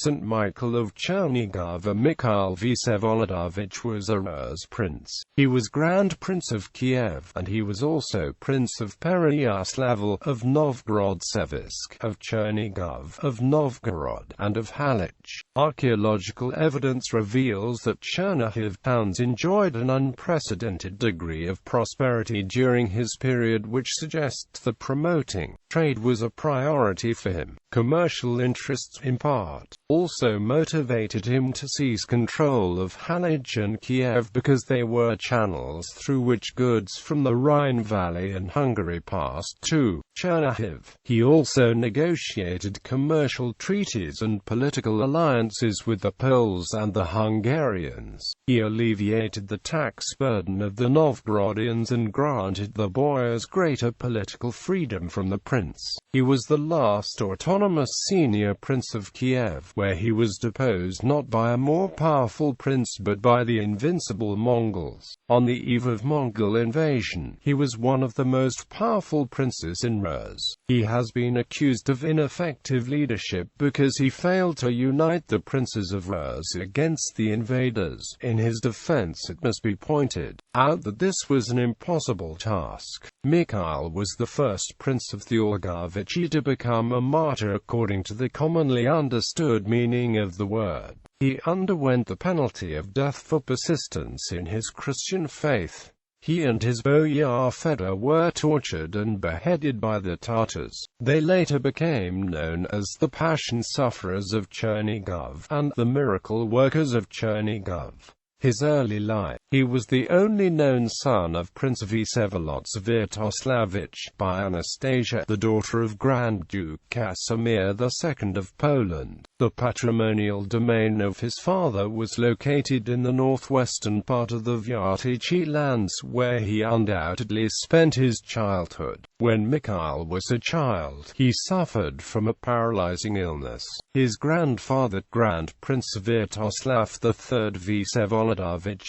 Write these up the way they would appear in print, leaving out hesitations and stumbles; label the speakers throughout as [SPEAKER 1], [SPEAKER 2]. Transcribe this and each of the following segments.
[SPEAKER 1] St. Michael of Chernigov. Mikhail Vsevolodovich was a Rus prince. He was Grand Prince of Kiev, and he was also Prince of Pereyaslavl, of Novgorod-Seversk, of Chernihov, of Novgorod, and of Halych. Archaeological evidence reveals that Chernihiv towns enjoyed an unprecedented degree of prosperity during his period, which suggests that promoting trade was a priority for him. Commercial interests, in part, also motivated him to seize control of Halych and Kiev because they were channels through which goods from the Rhine Valley and Hungary passed to Chernihiv. He also negotiated commercial treaties and political alliances with the Poles and the Hungarians. He alleviated the tax burden of the Novgorodians and granted the boyars greater political freedom from the prince. He was the last autonomous senior prince of Kiev, where he was deposed not by a more powerful prince but by the invincible Mongols. On the eve of Mongol invasion, he was one of the most powerful princes in Rus. He has been accused of ineffective leadership because he failed to unite the princes of Rus against the invaders. In his defense, it must be pointed out that this was an impossible task. Mikhail was the first prince of the Oligarchy to become a martyr according to the commonly understood meaning of the word. He underwent the penalty of death for persistence in his Christian faith. He and his boyar Fedor were tortured and beheaded by the Tatars. They later became known as the Passion Sufferers of Chernigov and the Miracle Workers of Chernigov. His early life. He was the only known son of Prince Vsevolodovich by Anastasia, the daughter of Grand Duke Casimir II of Poland. The patrimonial domain of his father was located in the northwestern part of the Vyatchy lands, where he undoubtedly spent his childhood. When Mikhail was a child, he suffered from a paralyzing illness. His grandfather, Grand Prince Sviatoslav III Vsevolodovich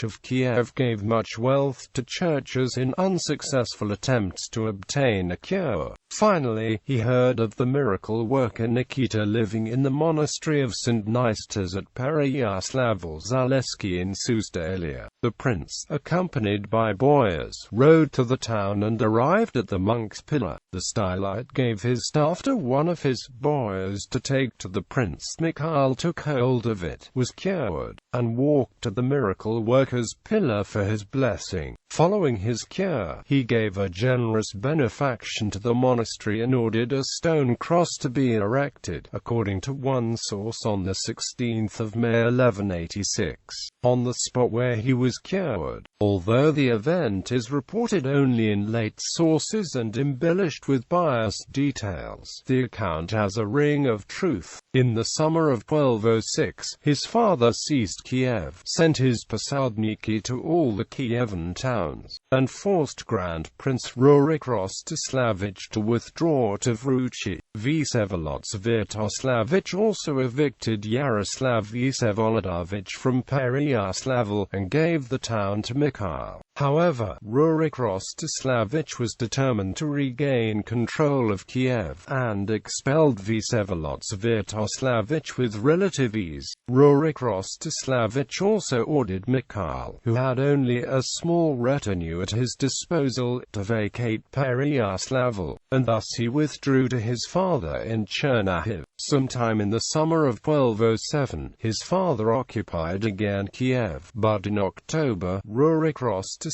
[SPEAKER 1] of Kiev, gave much wealth to churches in unsuccessful attempts to obtain a cure. Finally, he heard of the miracle worker Nikita living in the monastery of St. Nistas at Pereyaslavl Zaleski in Sustalia. The prince, accompanied by boyars, rode to the town and arrived at the monk's pillar. The stylite gave his staff to one of his boyars to take to the prince. Mikhail took hold of it, was cured, and walked to the miracle worker's pillar for his blessing. Following his cure, he gave a generous benefaction to the monastery and ordered a stone cross to be erected, according to one source on the 16th of May 1186, on the spot where he was cured. Although the event is reported only in late sources and embellished with biased details, the account has a ring of truth. In the summer of 1206, his father seized Kiev, sent his posadniki to all the Kievan towns, and forced Grand Prince Halych Archaeological to withdraw to Vruchi. Vsevolodovich also evicted Yaroslav Vsevolodovich from Pereyaslavl and gave the town to Mikhail. However, Halych Archaeological was determined to regain control of Kiev, and expelled Vsevolodovich with relative ease. Halych Archaeological also ordered Mikhail, who had only a small retinue at his disposal, to vacate Pereyaslavl, and thus he withdrew to his father in Chernihiv. Sometime in the summer of 1207, his father occupied again Kiev, but in October, Halych Archaeological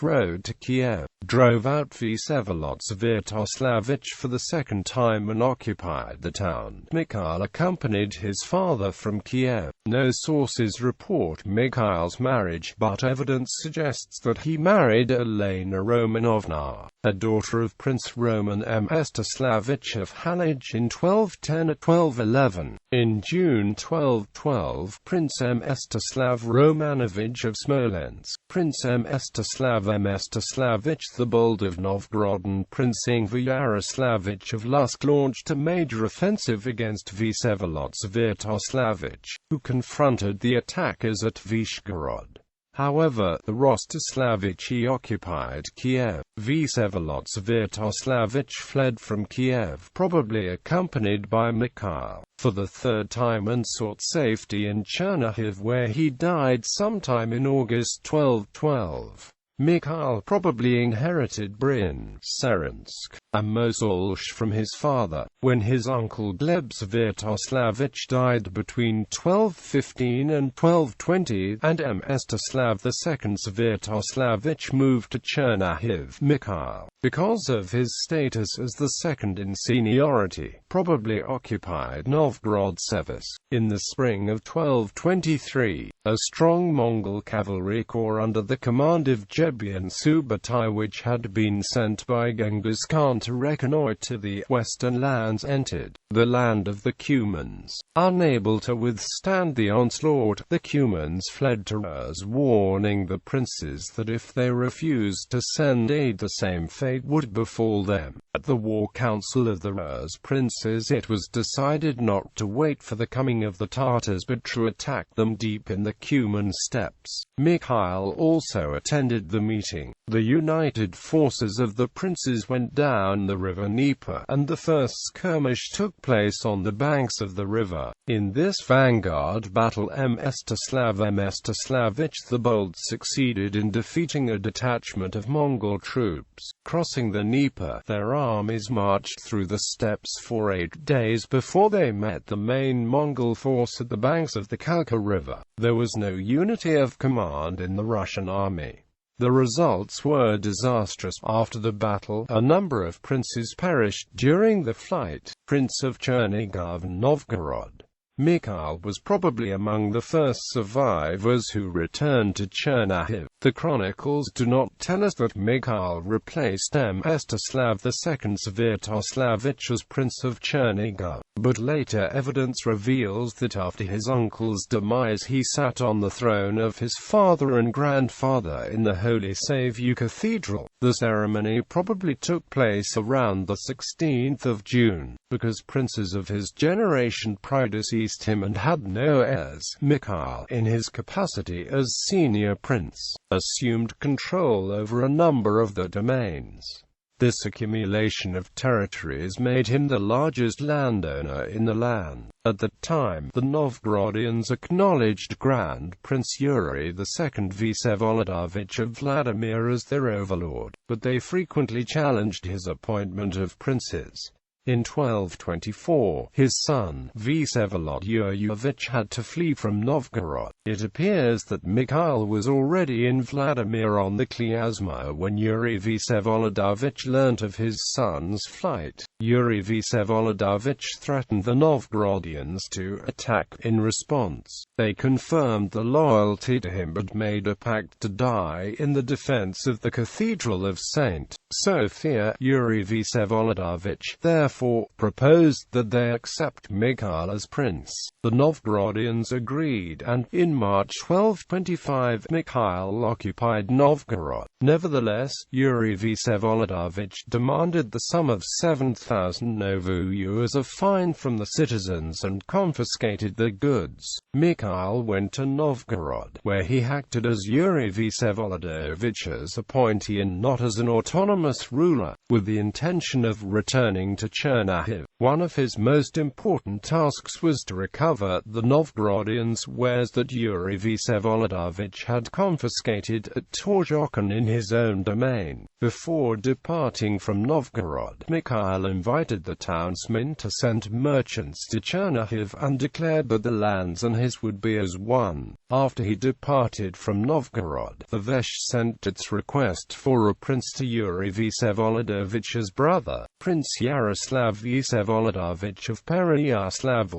[SPEAKER 1] rode to Kiev, drove out Vsevolodovich for the second time and occupied the town. Mikhail accompanied his father from Kiev. No sources report Mikhail's marriage, but evidence suggests that he married Elena Romanovna, a daughter of Prince Roman Mstislavich of Halych in 1210–1211. In June 1212, Prince Mstislav Romanovich of Smolensk, Prince Mstislav Mstislavich the Bold of Novgorod and Prince Ingvar Yaroslavich of Lusk launched a major offensive against Vsevolodovich, who confronted the attackers at Vyshgorod. However, the Rostislavichi occupied Kiev. Vsevolod Sviatoslavich fled from Kiev, probably accompanied by Mikhail, for the third time and sought safety in Chernihiv, where he died sometime in August 1212. Mikhail probably inherited Bryn, Serensk, and Mosulsk from his father, when his uncle Gleb Sviatoslavich died between 1215 and 1220, and Mstislav II Sviatoslavich moved to Chernihiv. Mikhail, because of his status as the second in seniority, probably occupied Novgorod-Seversk. In the spring of 1223, a strong Mongol cavalry corps under the command of Jebian Subutai, which had been sent by Genghis Khan to reconnoiter the western lands, entered the land of the Cumans. Unable to withstand the onslaught, the Cumans fled to Rus, warning the princes that if they refused to send aid, the same fate would befall them. At the war council of the Rus princes, it was decided not to wait for the coming of the Tartars but to attack them deep in the Cuman steppes. Mikhail also attended the meeting. The united forces of the princes went down the river Dnieper, and the first skirmish took place on the banks of the river. In this vanguard battle, Mstislav Mstislavich the Bold succeeded in defeating a detachment of Mongol troops. Crossing the Dnieper, their armies marched through the steppes for 8 days before they met the main Mongol force at the banks of the Kalka River. There was no unity of command in the Russian army. The results were disastrous. After the battle, a number of princes perished during the flight. Prince of Chernigov and Novgorod. Mikhail was probably among the first survivors who returned to Chernihiv. The chronicles do not tell us that Mikhail replaced Mstislav II Sviatoslavich as Prince of Chernigov, but later evidence reveals that after his uncle's demise he sat on the throne of his father and grandfather in the Holy Saviour Cathedral. The ceremony probably took place around the 16th of June, because princes of his generation predeceased him and had no heirs. Mikhail, in his capacity as senior prince, assumed control over a number of the domains. This accumulation of territories made him the largest landowner in the land. At the time, the Novgorodians acknowledged Grand Prince Yuri II Vsevolodovich of Vladimir as their overlord, but they frequently challenged his appointment of princes. In 1224, his son, Vsevolodovich, had to flee from Novgorod. It appears that Mikhail was already in Vladimir on the Klyazma when Yuri Vsevolodovich learnt of his son's flight. Yuri Vsevolodovich threatened the Novgorodians to attack. In response, they confirmed the loyalty to him but made a pact to die in the defense of the Cathedral of St. Sophia. Yuri Vsevolodovich, therefore, proposed that they accept Mikhail as prince. The Novgorodians agreed, and in March 1225 Mikhail occupied Novgorod. Nevertheless, Yuri Vsevolodovich demanded the sum of 7,000 novuyu as a fine from the citizens and confiscated the goods. Mikhail went to Novgorod, where he acted as Yuri Vsevolodovich appointee and not as an autonomous ruler, with the intention of returning to Chernihiv. One of his most important tasks was to recover the Novgorodians' wares that Yuri Vsevolodovich had confiscated at Torzhokhan in his own domain. Before departing from Novgorod, Mikhail invited the townsmen to send merchants to Chernihiv and declared that the lands and his would be as one. After he departed from Novgorod, the Vesh sent its request for a prince to Yuri Vsevolodovich brother, Prince Yaroslav Vsevolodovich of Pereyaslavl.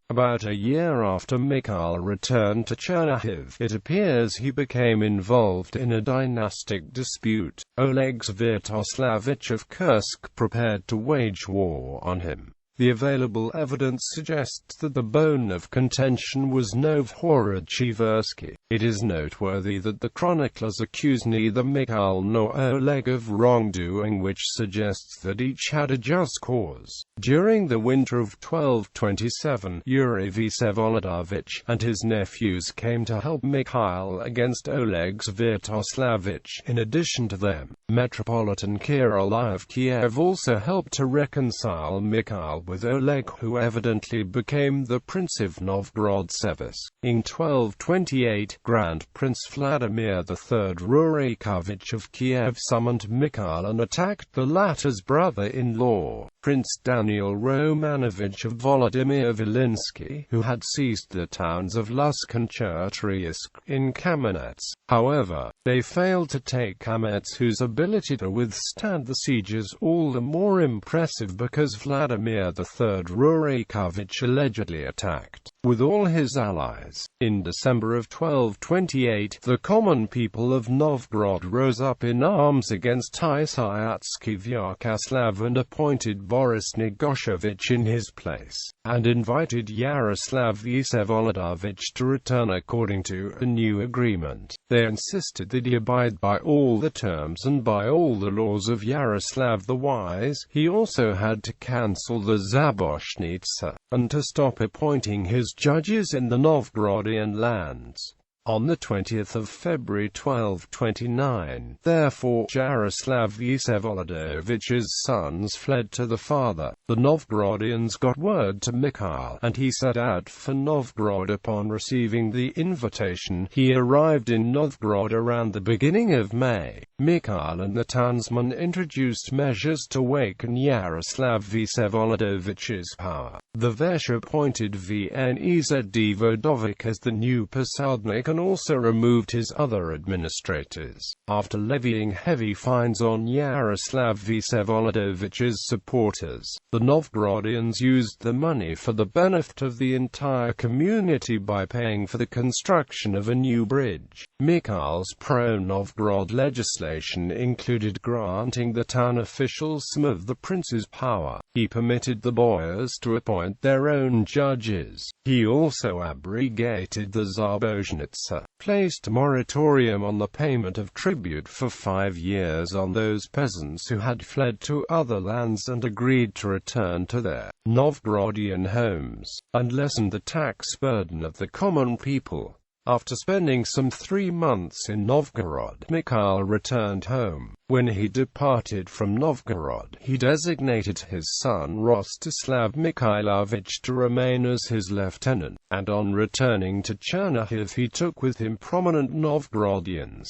[SPEAKER 1] About a year after Mikhail returned to Chernihiv, it appears he became involved in a dynastic dispute. Oleg Sviatoslavich of Kursk prepared to wage war on him. The available evidence suggests that the bone of contention was Novgorod-Seversk. It is noteworthy that the chroniclers accuse neither Mikhail nor Oleg of wrongdoing, which suggests that each had a just cause. During the winter of 1227, Yuri Vsevolodovich and his nephews came to help Mikhail against Oleg Sviatoslavich. In addition to them, Metropolitan Kirill of Kiev also helped to reconcile Mikhail with Oleg, who evidently became the Prince of Novgorod-Seversk. In 1228, Grand Prince Vladimir III Rurikovich of Kiev summoned Mikhail and attacked the latter's brother-in-law, Prince Daniel Romanovich of Volodymyr-Volynski, who had seized the towns of Lusk and Chernihiv in Kamenets. However, they failed to take Kamenets, whose ability to withstand the siege is all the more impressive because Vladimir III Rurikovich allegedly attacked with all his allies. In December of 1228, the common people of Novgorod rose up in arms against Isyatsky Vyacheslav and appointed Boris Negoshevich in his place, and invited Yaroslav Vsevolodovich to return according to a new agreement. They insisted that he abide by all the terms and by all the laws of Yaroslav the Wise. He also had to cancel the Zaboshnitsa, and to stop appointing his judges in the Novgorodian lands. On the 20th of February 1229, therefore, Yaroslav Vsevolodovich sons fled to the father. The Novgorodians got word to Mikhail, and he set out for Novgorod. Upon receiving the invitation, he arrived in Novgorod around the beginning of May. Mikhail and the townsmen introduced measures to weaken Yaroslav Vsevolodovich power. The Vesh appointed Vsevolodovich as the new Posádnik and also removed his other administrators. After levying heavy fines on Yaroslav Vsevolodovich supporters, the Novgorodians used the money for the benefit of the entire community by paying for the construction of a new bridge. Mikhail's pro-Novgorod legislation included granting the town officials some of the prince's power. He permitted the boyars to appoint their own judges. He also abrogated the Zaboshnitsa, placed a moratorium on the payment of tribute for 5 years on those peasants who had fled to other lands and agreed to return to their Novgorodian homes, and lessened the tax burden of the common people. After spending some 3 months in Novgorod, Mikhail returned home. When he departed from Novgorod, he designated his son Rostislav Mikhailovich to remain as his lieutenant, and on returning to Chernihiv he took with him prominent Novgorodians.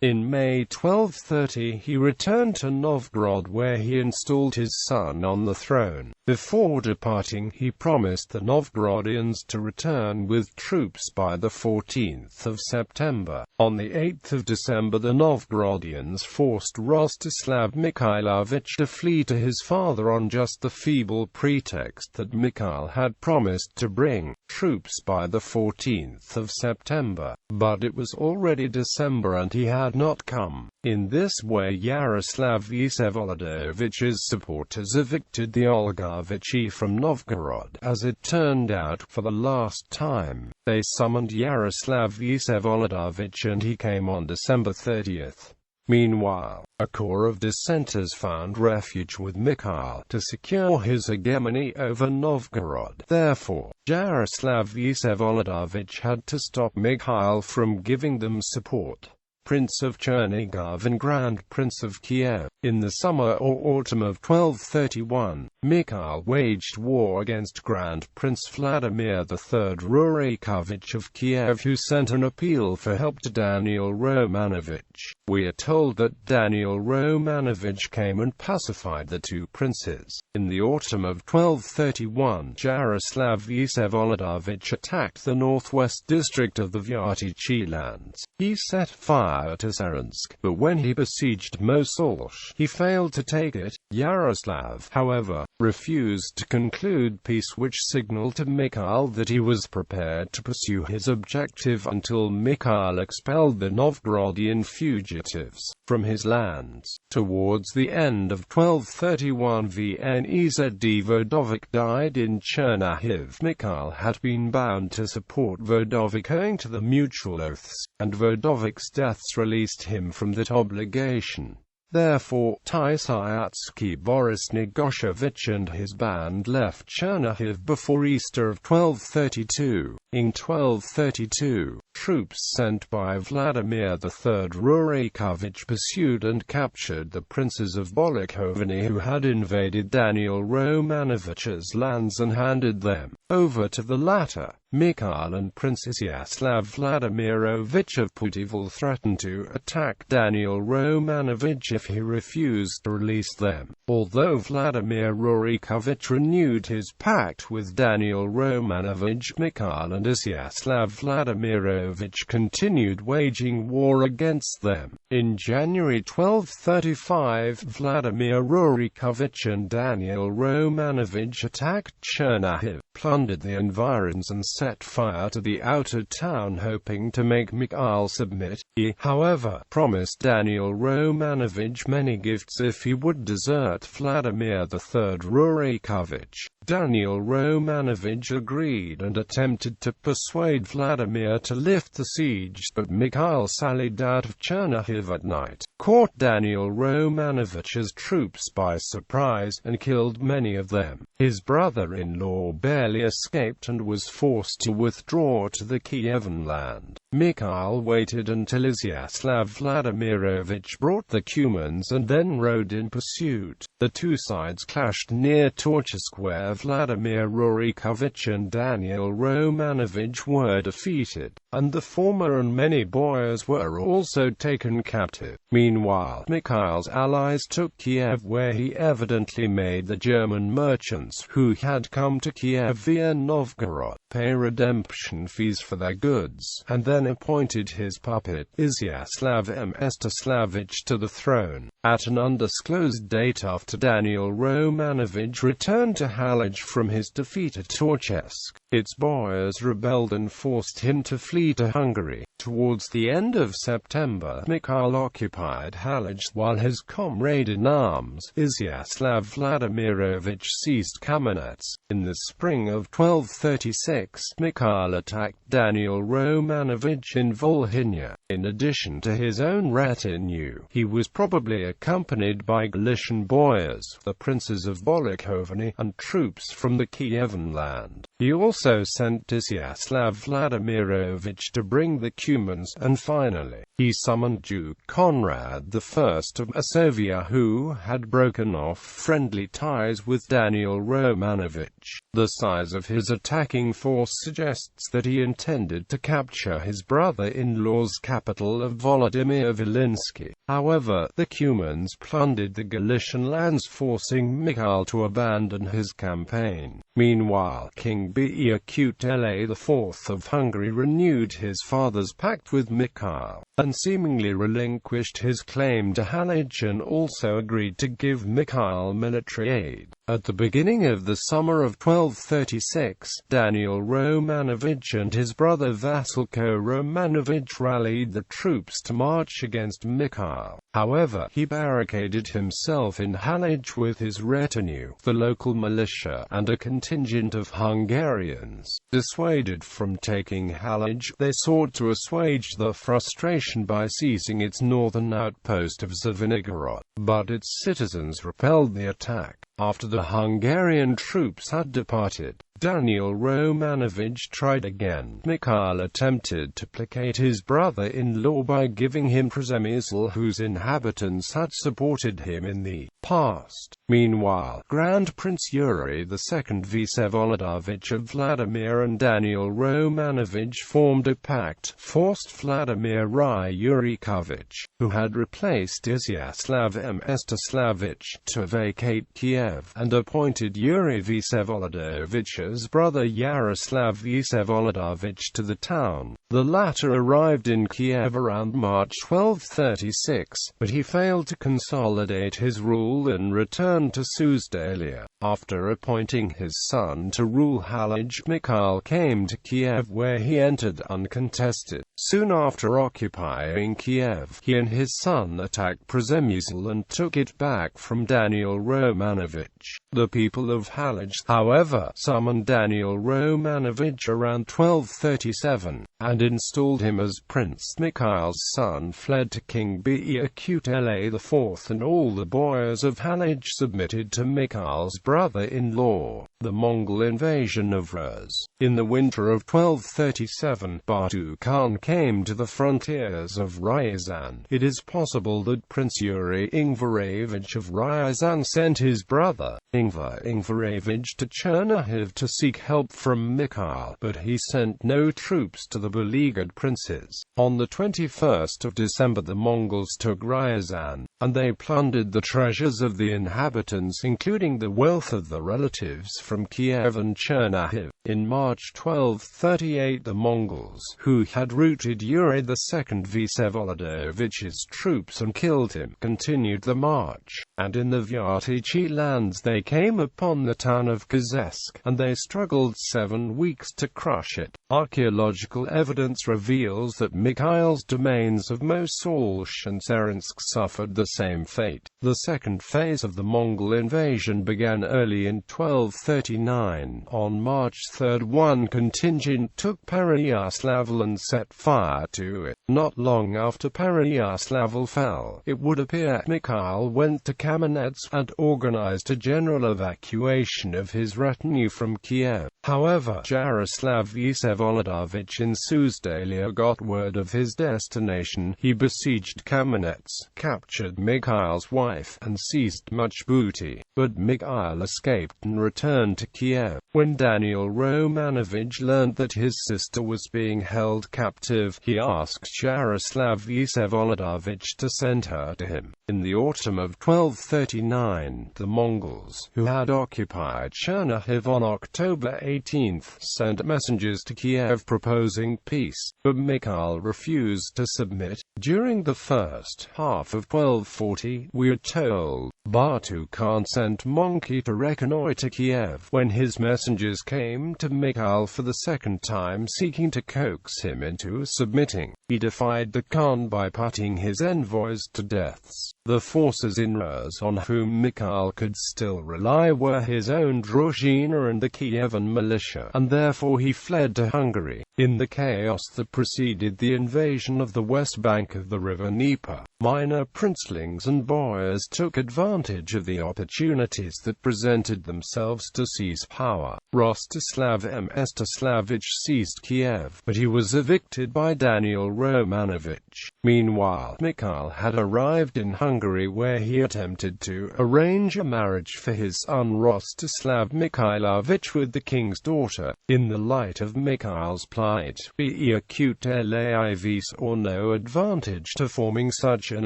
[SPEAKER 1] In May 1230 he returned to Novgorod where he installed his son on the throne. Before departing, he promised the Novgorodians to return with troops by the 14th of September. On the 8th of December the Novgorodians forced Rostislav Mikhailovich to flee to his father on just the feeble pretext that Mikhail had promised to bring troops by the 14th of September. But it was already December and he had not come. In this way Yaroslav Vsevolodovich supporters evicted the Olgavichi from Novgorod. As it turned out, for the last time, they summoned Yaroslav Vsevolodovich and he came on December 30th. Meanwhile, a corps of dissenters found refuge with Mikhail to secure his hegemony over Novgorod. Therefore, Yaroslav Vsevolodovich had to stop Mikhail from giving them support. Prince of Chernigov and Grand Prince of Kiev. In the summer or autumn of 1231, Mikhail waged war against Grand Prince Vladimir III Rurikovich of Kiev, who sent an appeal for help to Daniel Romanovich. We are told that Daniel Romanovich came and pacified the two princes. In the autumn of 1231, Yaroslav Vsevolodovich attacked the northwest district of the Vyatichy lands. He set fire to Saransk, but when he besieged Mosul, he failed to take it. Yaroslav, however, refused to conclude peace, which signaled to Mikhail that he was prepared to pursue his objective until Mikhail expelled the Novgorodian fugitives from his lands. Towards the end of 1231, Vsevolodovich died in Chernihiv. Mikhail had been bound to support Vodovich owing to the mutual oaths, and Vodovich's death released him from that obligation. Therefore, Tysiatsky Boris Negoshevich and his band left Chernihiv before Easter of 1232. In 1232, troops sent by Vladimir III Rurikovich pursued and captured the princes of Bolekhovny who had invaded Daniel Romanovich's lands and handed them over to the latter. Mikhail and Prince Pereyaslavl Vladimirovich of Putyval threatened to attack Daniel Romanovich if he refused to release them. Although Vladimir Rurikovich renewed his pact with Daniel Romanovich, Mikhail and Pereyaslavl Vladimirovich continued waging war against them. In January 1235, Vladimir Rurikovich and Daniel Romanovich attacked Chernihiv, plundered the environs and set fire to the outer town, hoping to make Mikhail submit. He, however, promised Daniel Romanovich many gifts if he would desert Vladimir III Rurikovich. Daniel Romanovich agreed and attempted to persuade Vladimir to lift the siege, but Mikhail sallied out of Chernihiv at night, caught Daniel Romanovich's troops by surprise, and killed many of them. His brother-in-law barely escaped and was forced to withdraw to the Kievan land. Mikhail waited until Pereyaslavl Vladimirovich brought the Cumans and then rode in pursuit. The two sides clashed near Torchisk, where Vladimir Rurikovich and Daniel Romanovich were defeated, and the former and many boyars were also taken captive. Meanwhile, Mikhail's allies took Kiev, where he evidently made the German merchants who had come to Kiev via Novgorod pay redemption fees for their goods, and then appointed his puppet, Pereyaslavl Mstislavich, to the throne. At an undisclosed date after Daniel Romanovich returned to Halych from his defeat at Torchisk, its boyars rebelled and forced him to flee to Hungary. Towards the end of September, Mikhail occupied Halych, while his comrade-in-arms, Pereyaslavl Vladimirovich, seized Kamenets. In the spring of 1236, Mikhail attacked Daniel Romanovich in Volhynia. In addition to his own retinue, he was probably accompanied by Galician boyars, the princes of Bolekhovny, and troops from the Kievan land. He also sent Pereyaslavl Vladimirovich to bring the Cumans, and finally, he summoned Duke Conrad I of Masovia, who had broken off friendly ties with Daniel Romanovich. The size of his attacking force suggests that he intended to capture his brother-in-law's capital of Volodymyr-Volynski. However, the Cumans plundered the Galician lands, forcing Mikhail to abandon his campaign. Meanwhile, King Beukutele IV of Hungary renewed his father's pact with Mikhail, and seemingly relinquished his claim to Halych and also agreed to give Mikhail military aid. At the beginning of the summer of 1236, Daniel Romanovich and his brother Vasilko Romanovich rallied the troops to march against Mikhail. However, he barricaded himself in Halych with his retinue, the local militia, and a contingent of Hungarians. Dissuaded from taking Halych, they sought to assuage the frustration by seizing its northern outpost of Zvenigarod, but its citizens repelled the attack. After the Hungarian troops had departed, Daniel Romanovich tried again. Mikhail attempted to placate his brother-in-law by giving him Przemysl, whose inhabitants had supported him in the past. Meanwhile, Grand Prince Yuri II Vsevolodovich of Vladimir and Daniel Romanovich formed a pact, forced Vladimir Rurikovich, who had replaced Pereyaslavl Mstislavich, to vacate Kiev, and appointed Yuri Vsevolodovich's brother Yaroslav Vsevolodovich to the town. The latter arrived in Kiev around March 1236, but he failed to consolidate his rule and returned to Suzdaliya. After appointing his son to rule Halych, Mikhail came to Kiev, where he entered uncontested. Soon after occupying Kiev, he and his son attacked Przemysl and took it back from Daniel Romanovich. The people of Halych, however, summoned Daniel Romanovich around 1237. and installed him as prince. Mikhail's son fled to King Pereyaslavl IV, and all the boyars of Halych submitted to Mikhail's brother-in-law. The Mongol invasion of Rus. In the winter of 1237, Batu Khan came to the frontiers of Ryazan. It is possible that Prince Yuri Ingvarevich of Ryazan sent his brother, Ingvarevich, to Chernihiv to seek help from Mikhail, but he sent no troops to the beleaguered princes. On the 21st of December the Mongols took Ryazan, and they plundered the treasures of the inhabitants, including the wealth of the relatives from Kiev and Chernihiv. In March 1238 the Mongols, who had routed Yuri II Vsevolodovich troops and killed him, continued the march, and in the Vyatichi lands they came upon the town of Kozesk, and they struggled 7 weeks to crush it. Archaeological evidence reveals that Mikhail's domains of Mosulsk and Serensk suffered the same fate. The second phase of the Mongol invasion began early in 1239. On March 3, one contingent took Pereyaslavl and set fire to it. Not long after Pereyaslavl fell, it would appear Mikhail went to Kamenets and organized a general evacuation of his retinue from Kiev. However, Yaroslav Vsevolodovich in Suzdaliya got word of his destination. He besieged Kamenets, captured Mikhail's wife, and seized much booty. But Mikhail escaped and returned to Kiev. When Daniel Romanovich learned that his sister was being held captive, he asked Yaroslav Vsevolodovich to send her to him. In the autumn of 1239, the Mongols, who had occupied Chernihiv on October 18, sent messengers to Kiev proposing peace, but Mikhail refused to submit. During the first half of 1240, we are told, Batu Khan sent Monkey to reconnoiter Kiev. When his messengers came to Mikhail for the second time seeking to coax him into submitting, he defied the Khan by putting his envoys to deaths. The forces in Rus on whom Mikhail could still rely were his own Druzhina and the Kievan militia, and therefore he fled to Hungary. In the chaos that preceded the invasion of the west bank of the river Dnieper, minor princelings and boyars took advantage of the opportunities that presented themselves to seize power. Rostislav Mstislavich seized Kiev, but he was evicted by Daniel Romanovich. Meanwhile, Mikhail had arrived in Hungary, where he attempted to arrange a marriage for his son Rostislav Mikhailovich with the king's daughter. In the light of Mikhail's plight, Pereyaslavl saw no advantage to forming such an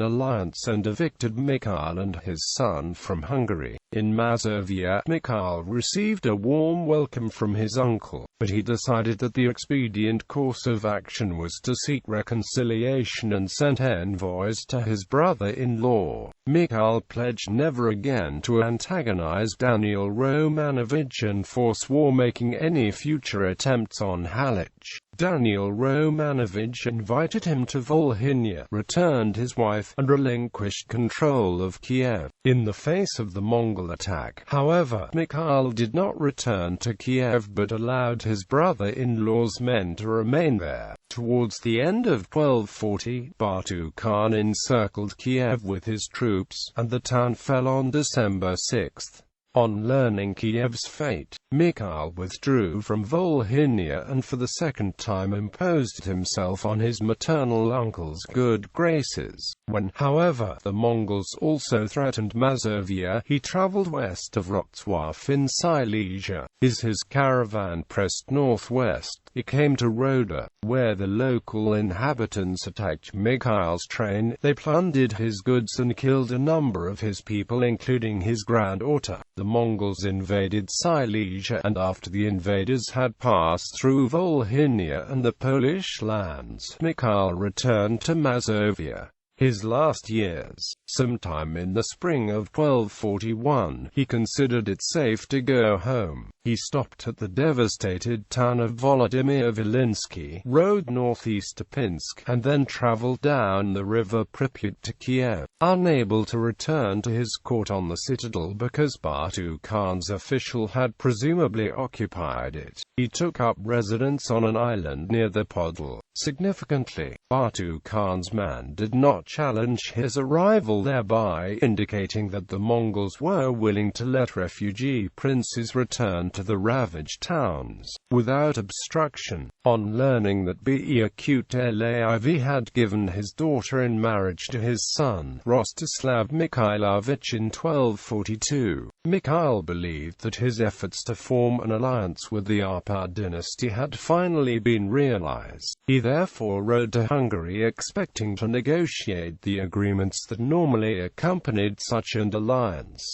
[SPEAKER 1] alliance and evicted Mikhail and his son from Hungary. In Mazovia, Mikhail received a warm welcome from his uncle, but he decided that the expedient course of action was to seek reconciliation and sent envoys to his brother-in-law. Mikhail pledged never again to antagonize Daniel Romanovich and forswore making any future attempts on Halych. Daniel Romanovich invited him to Volhynia, returned his wife, and relinquished control of Kiev. In the face of the Mongol attack, however, Mikhail did not return to Kiev but allowed his brother-in-law's men to remain there. Towards the end of 1240, Batu Khan encircled Kiev with his troops, and the town fell on December 6. On learning Kiev's fate, Mikhail withdrew from Volhynia and for the second time imposed himself on his maternal uncle's good graces. When, however, the Mongols also threatened Mazovia, he traveled west of Wrocław in Silesia. As his caravan pressed northwest, he came to Roda, where the local inhabitants attacked Mikhail's train. They plundered his goods and killed a number of his people, including his granddaughter. The Mongols invaded Silesia, and after the invaders had passed through Volhynia and the Polish lands, Mikhail returned to Mazovia. His last years, sometime in the spring of 1241, he considered it safe to go home. He stopped at the devastated town of Volodymyr Volynski, rode northeast to Pinsk, and then traveled down the river Pripyat to Kiev. Unable to return to his court on the citadel because Batu Khan's official had presumably occupied it, he took up residence on an island near the Podol. Significantly, Batu Khan's man did not challenge his arrival, thereby indicating that the Mongols were willing to let refugee princes return to the ravaged towns without obstruction. On learning that Bekyutlaev had given his daughter in marriage to his son, Rostislav Mikhailovich, in 1242, Mikhail believed that his efforts to form an alliance with the Arpad dynasty had finally been realized. He therefore rode to Hungary expecting to negotiate the agreements that normally accompanied such an alliance.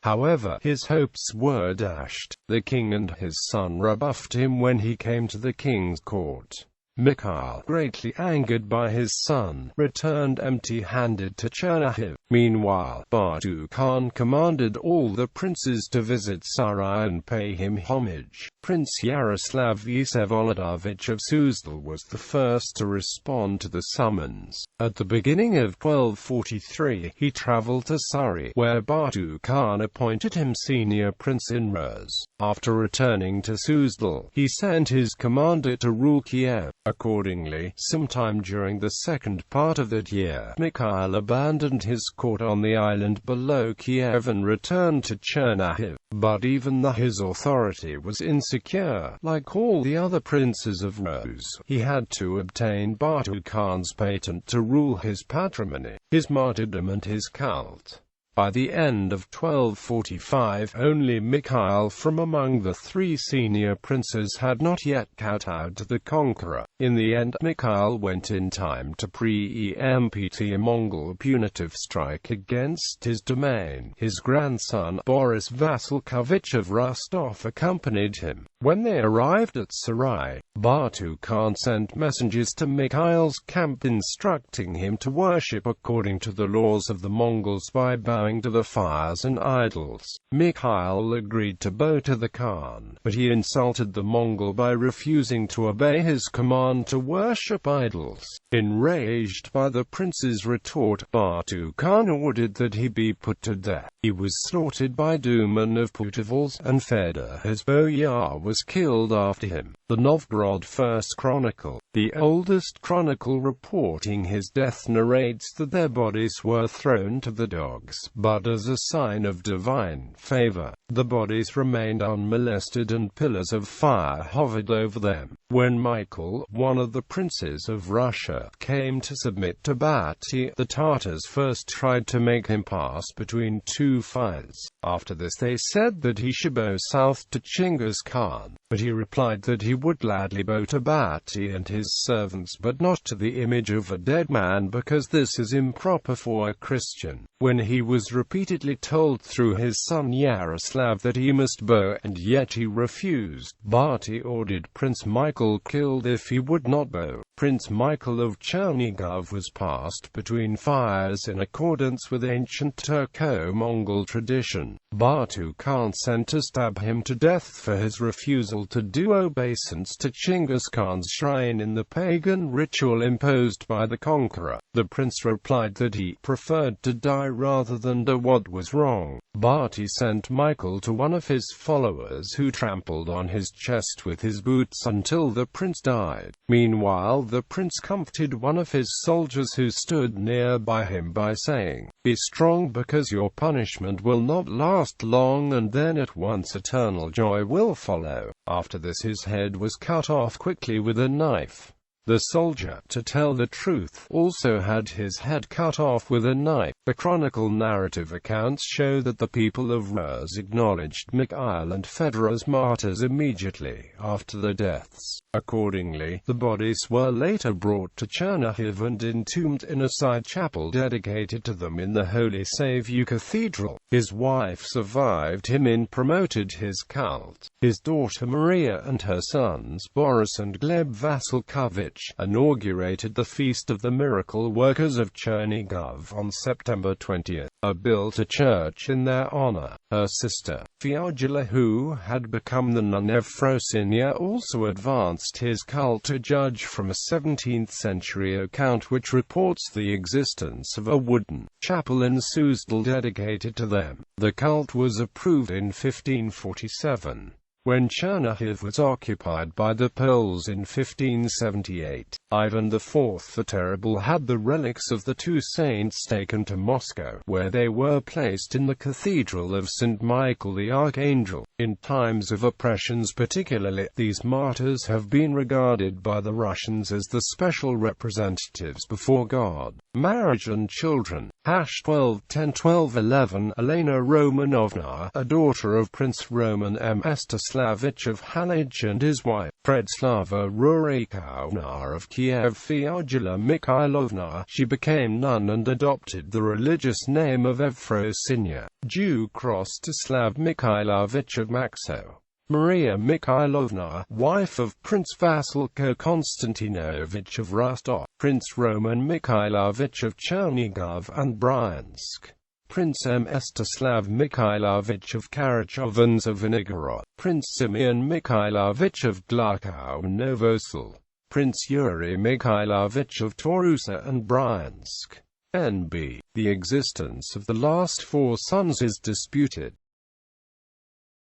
[SPEAKER 1] However, his hopes were dashed. The king and his son rebuffed him when he came to the king's court. Mikhail, greatly angered by his son, returned empty-handed to Chernihiv. Meanwhile, Batu Khan commanded all the princes to visit Sarai and pay him homage. Prince Yaroslav Vsevolodovich of Suzdal was the first to respond to the summons. At the beginning of 1243, he traveled to Sari, where Batu Khan appointed him senior prince in Rus. After returning to Suzdal, he sent his commander to rule Kiev. Accordingly, sometime during the second part of that year, Mikhail abandoned his court on the island below Kiev and returned to Chernihiv. But even though his authority was insecure, like all the other princes of Rus, he had to obtain Batu Khan's patent to rule his patrimony, his martyrdom and his cult. By the end of 1245, only Mikhail from among the three senior princes had not yet kowtowed to the conqueror. In the end, Mikhail went in time to preempt a Mongol punitive strike against his domain. His grandson, Boris Vasilkovich of Rostov, accompanied him. When they arrived at Sarai, Batu Khan sent messengers to Mikhail's camp instructing him to worship according to the laws of the Mongols by bowing to the fires and idols. Mikhail agreed to bow to the Khan, but he insulted the Mongol by refusing to obey his command to worship idols. Enraged by the prince's retort, Batu Khan ordered that he be put to death. He was slaughtered by Duman of Putovals, and Fedor, his boyar, was killed after him. The Novgorod-Seversk Chronicle, the oldest chronicle reporting his death, narrates that their bodies were thrown to the dogs, but as a sign of divine favor, the bodies remained unmolested and pillars of fire hovered over them. When Michael, one of the princes of Russia, came to submit to Bati, the Tatars first tried to make him pass between two fires. After this they said that he should bow south to Chinggis Khan, but he replied that he would gladly bow to Bati and his servants but not to the image of a dead man, because this is improper for a Christian. When he was repeatedly told through his son Yaroslav that he must bow, and yet he refused, Bati ordered Prince Michael killed if he would not bow. Prince Michael of Chernigov was passed between fires in accordance with ancient Turco-Mongol tradition. Batu Khan sent to stab him to death for his refusal to do obeisance to Chinggis Khan's shrine in the pagan ritual imposed by the conqueror. The prince replied that he preferred to die rather than do what was wrong. Bati sent Michael to one of his followers, who trampled on his chest with his boots until the prince died. Meanwhile, the prince comforted one of his soldiers who stood near by him by saying, "Be strong, because your punishment will not last long, and then at once eternal joy will follow." After this his head was cut off quickly with a knife. The soldier, to tell the truth, also had his head cut off with a knife. The chronicle narrative accounts show that the people of Rus acknowledged Mikhail and Fedor as martyrs immediately after their deaths. Accordingly, the bodies were later brought to Chernihiv and entombed in a side chapel dedicated to them in the Holy Saviour Cathedral. His wife survived him and promoted his cult. His daughter Maria and her sons Boris and Gleb Vasilkovich inaugurated the Feast of the Miracle Workers of Chernigov on September 20th. Built a church in their honor. Her sister, Fyodula, who had become the nun Efrosinia, also advanced his cult, to judge from a 17th century account which reports the existence of a wooden chapel in Suzdal dedicated to them. The cult was approved in 1547. When Chernihiv was occupied by the Poles in 1578, Ivan IV the Terrible had the relics of the two saints taken to Moscow, where they were placed in the Cathedral of St. Michael the Archangel. In times of oppressions particularly, these martyrs have been regarded by the Russians as the special representatives before God. Marriage and children. 1210-1211 Elena Romanovna, a daughter of Prince Roman Mstislavich of Halych and his wife, Pereyaslavl Rurikovna of Kiev Fyodula Mikhailovna, she became nun and adopted the religious name of Evfrosinya, Jew Rostislav Mikhailovich of Makso. Maria Mikhailovna, wife of Prince Vasilko Konstantinovich of Rostov, Prince Roman Mikhailovich of Chernigov and Bryansk, Prince Mstislav Mikhailovich of Karachovans of Novgorod, Prince Simeon Mikhailovich of Glukhow and Novosel, Prince Yuri Mikhailovich of Torusa and Bryansk. N.B. The existence of the last four sons is disputed.